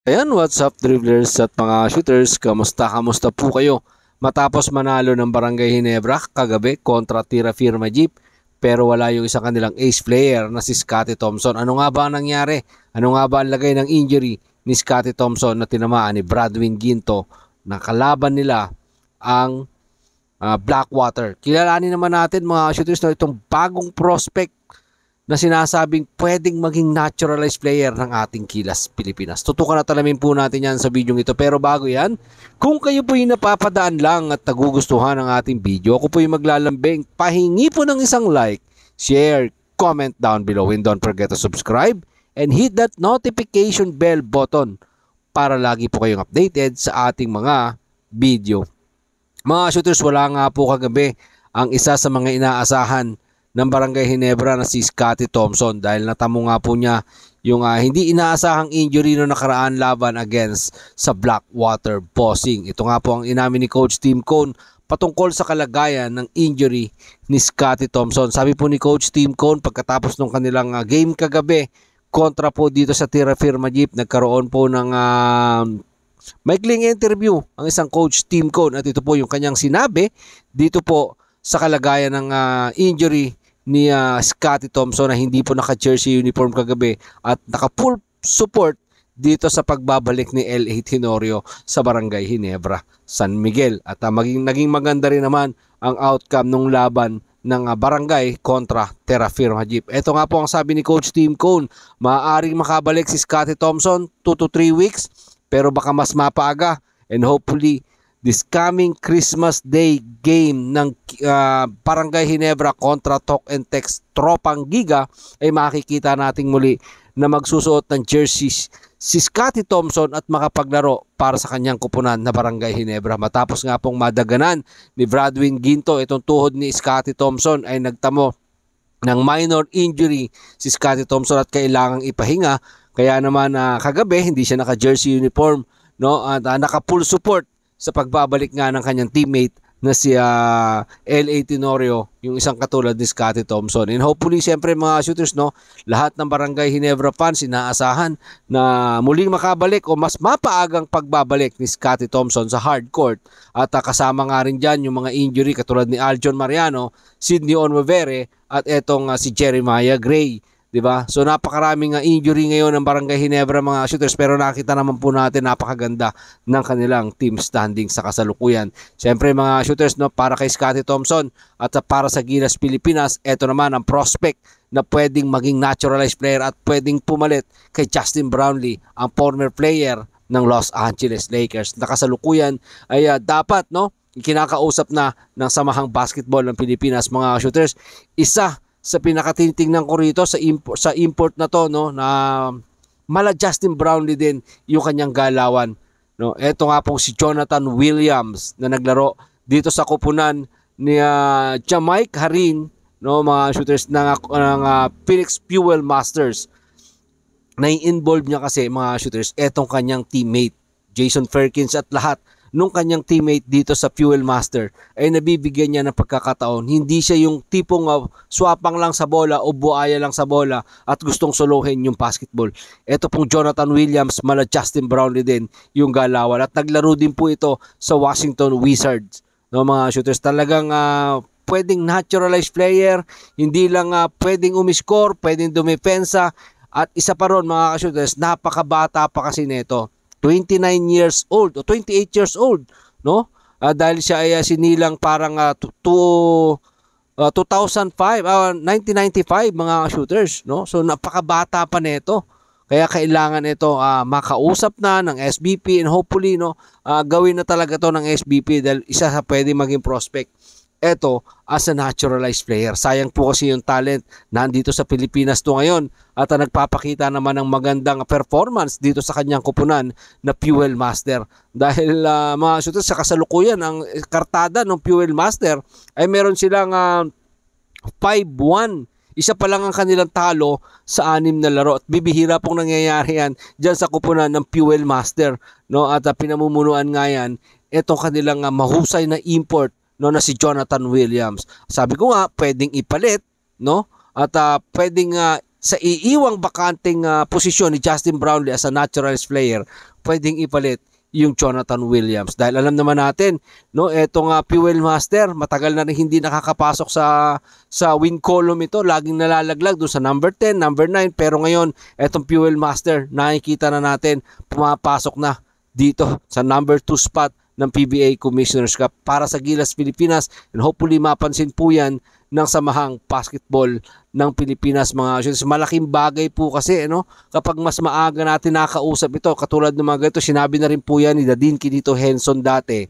Ayan, what's up dribblers at mga shooters, kamusta po kayo? Matapos manalo ng Barangay Ginebra kagabi kontra Tira Firma Jeep, pero wala yung isang kanilang ace player na si Scottie Thompson. Ano nga ba ang nangyari? Ano nga ba ang lagay ng injury ni Scottie Thompson na tinamaan ni Bradwin Ginto na kalaban nila ang Blackwater? Kilalanin naman natin mga shooters na itong bagong prospect na sinasabing pwedeng maging naturalized player ng ating Gilas Pilipinas. Tutukan at alamin po natin yan sa video ito. Pero bago yan, kung kayo po yung napapadaan lang at nagugustuhan ng ating video, ako po yung maglalambing, pahingi po ng isang like, share, comment down below, and don't forget to subscribe and hit that notification bell button para lagi po kayong updated sa ating mga video. Mga shooters, wala nga po kagabi ang isa sa mga inaasahan ng Barangay Ginebra na si Scottie Thompson dahil natamo nga po niya yung hindi inaasahang injury no nakaraan laban against sa Blackwater Bossing. Ito nga po ang inamin ni Coach Tim Cone patungkol sa kalagayan ng injury ni Scottie Thompson. Sabi po ni Coach Tim Cone pagkatapos ng kanilang game kagabi kontra po dito sa Tira Firma Jeep, nagkaroon po ng maikling interview ang isang Coach Tim Cone at ito po yung kanyang sinabi dito po sa kalagayan ng injury ni Scottie Thompson na hindi po naka-jersey uniform kagabi at naka-full support dito sa pagbabalik ni L.A. Tenorio sa Barangay Ginebra, San Miguel. At naging maganda rin naman ang outcome ng laban ng Barangay kontra Tira Firma Jeep. Ito nga po ang sabi ni Coach Tim Cone, maaaring makabalik si Scottie Thompson 2 to 3 weeks pero baka mas mapaaga, and hopefully this coming Christmas Day game ng Barangay Ginebra kontra Talk and Text Tropang Giga ay makikita nating muli na magsusuot ng jerseys si Scottie Thompson at makapaglaro para sa kanyang kupunan na Barangay Ginebra. Matapos nga pong madaganan ni Bradwin Ginto itong tuhod ni Scottie Thompson ay nagtamo ng minor injury si Scottie Thompson at kailangang ipahinga. Kaya naman kagabi hindi siya naka-jersey uniform, no? At naka-full support sa pagbabalik nga ng kanyang teammate na si L.A. Tenorio, yung isang katulad ni Scottie Thompson. And hopefully, siyempre mga shooters, no, lahat ng Barangay Ginebra fans inaasahan na muling makabalik o mas mapaagang pagbabalik ni Scottie Thompson sa hardcourt. At kasama nga rin dyan yung mga injury katulad ni Aljon Mariano, Sidney Onmavere at etong si Jeremiah Gray. Diba? So napakaraming injury ngayon ng Barangay Ginebra mga shooters, pero nakita naman po natin napakaganda ng kanilang team standing sa kasalukuyan. Siyempre mga shooters, no, para kay Scottie Thompson at para sa Gilas Pilipinas, eto naman ang prospect na pwedeng maging naturalized player at pwedeng pumalit kay Justin Brownlee, ang former player ng Los Angeles Lakers. Nakasalukuyan ay dapat, no, kinakausap na ng Samahang Basketball ng Pilipinas mga shooters. Isa sa pinakatitingnan ko rito sa import na to, no, na mala Justin Brownlee din yung kanyang galawan, no. Ito nga pong si Jonathan Williams na naglaro dito sa kupunan ni Jamaica Harin, no, mga shooters ng Phoenix Fuel Masters. Nai-involve niya kasi mga shooters etong kanyang teammate Jason Perkins at lahat nung kanyang teammate dito sa Fuel Master ay nabibigyan niya ng pagkakataon. Hindi siya yung tipong swapang lang sa bola o buaya lang sa bola at gustong solohin yung basketball. Ito pong Jonathan Williams, mala Justin Brownlee din yung galawan at naglaro din po ito sa Washington Wizards. No, mga shooters, talagang pwedeng naturalized player, hindi lang pwedeng umiscore, pwedeng dumepensa, at isa pa ron mga shooters, napakabata pa kasi nito. 29 years old o 28 years old, no? Dahil siya ay sinilang parang 1995 mga shooters, no? So napakabata pa nito. Kaya kailangan ito makausap na ng SBP and hopefully, no, gawin na talaga to ng SBP dahil isa sa pwede maging prospect eto as a naturalized player. Sayang po kasi yung talent nandito sa Pilipinas to ngayon at nagpapakita naman ng magandang performance dito sa kanyang kupunan na Fuel Master. Dahil mga shooters, sa kasalukuyan ang kartada ng Fuel Master ay meron silang 5-1. Isa pa lang ang kanilang talo sa 6 na laro at bibihira pong nangyayari yan dyan sa kupunan ng Fuel Master, no? At pinamumunuan nga yan itong kanilang mahusay na import, no, na si Jonathan Williams. Sabi ko nga, pwedeng ipalit, no? At pwedeng sa iiwang bakanting posisyon ni Justin Brownlee as a naturalized player, pwedeng ipalit yung Jonathan Williams. Dahil alam naman natin, no, etong Fuel Master, matagal na rin hindi nakakapasok sa win column ito. Laging nalalaglag doon sa number 10, number 9. Pero ngayon, etong Fuel Master, nakikita na natin, pumapasok na dito sa number 2 spot ng PBA Commissioner's Cup para sa Gilas Pilipinas, and hopefully mapansin po yan ng Samahang Basketball ng Pilipinas, mga shooters. Malaking bagay po kasi, no, kapag mas maaga natin nakausap ito, katulad ng mga ganito, sinabi na rin po yan ni Dadin Kinito Henson dati,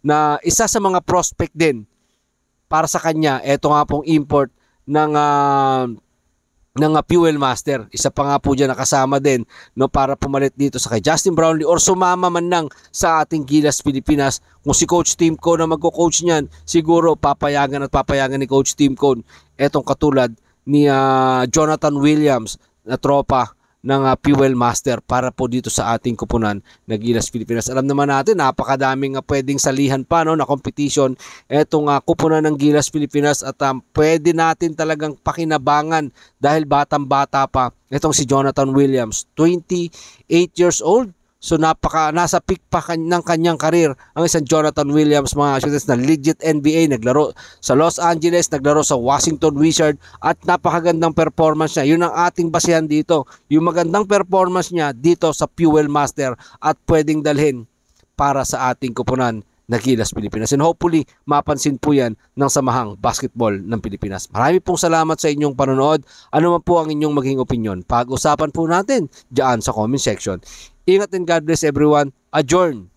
na isa sa mga prospect din para sa kanya, eto nga pong import ng Fuel Master. Isa pa nga po dyan nakasama din, no, para pumalit dito sa kay Justin Brownlee or sumama man lang sa ating Gilas Pilipinas. Kung si Coach Tim Cone na magko-coach niyan, siguro papayagan ni Coach Tim Cone etong katulad ni Jonathan Williams na tropa ng Fuel Master para po dito sa ating kupunan na Gilas Pilipinas. Alam naman natin, napakadaming pwedeng salihan pa, no, na competition etong kupunan ng Gilas Pilipinas, at pwede natin talagang pakinabangan dahil batang-bata pa itong si Jonathan Williams, 28 years old. So nasa peak pa ng kanyang karir ang isang Jonathan Williams, mga shooters, na legit NBA, naglaro sa Los Angeles, naglaro sa Washington Wizards, at napakagandang performance niya. Yun ang ating basehan dito, yung magandang performance niya dito sa Fuel Master, at pwedeng dalhin para sa ating kupunan na Gilas Pilipinas. And hopefully mapansin po yan ng Samahang Basketball ng Pilipinas. Marami pong salamat sa inyong panonood. Ano man po ang inyong maging opinion, pag-usapan po natin dyan sa comment section. Ingat and God bless everyone. Adjourn.